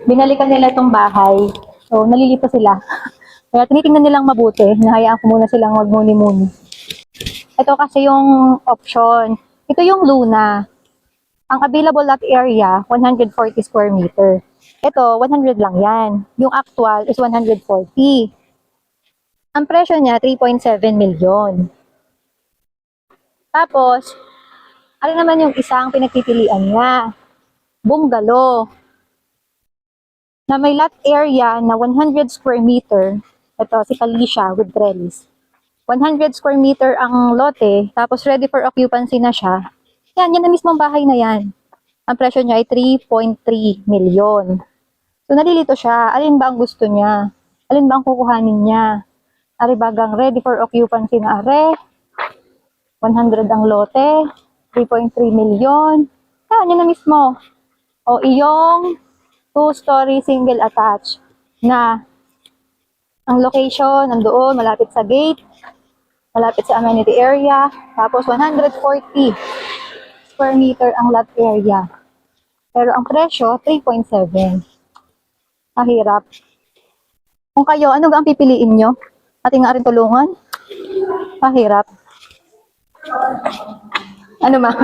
Binalikan nila itong bahay. So, nalilito sila. Kaya tinitingnan nilang mabuti. Nahayaan ko muna silang magmuni-muni. Ito kasi yung option. Ito yung Luna. Ang available lot area, 140 square meter. Ito, 100 lang yan. Yung actual is 140. Ang presyo niya, 3.7 million. Tapos, ano naman yung isang pinagpipilian niya? Bungalow. Na may lot area na 100 square meter. Ito, si Kalisha with trellis. 100 square meter ang lote, tapos ready for occupancy na siya. Yan na mismong bahay na yan. Ang presyo niya ay 3.3 million. So, nalilito siya. Alin ba ang gusto niya? Alin ba ang kukuhanin niya? Ari bagang ready for occupancy na are. 100 ang lote. 3.3 million. Yan na mismo. O iyong 2-story single attached na ang location nandoon, malapit sa gate, malapit sa amenity area, tapos 140 square meter ang lot area. Pero ang presyo, 3.7. Mahirap. Kung kayo, ano ang pipiliin nyo? Ating nga rin tulungan? Mahirap. Ano ma?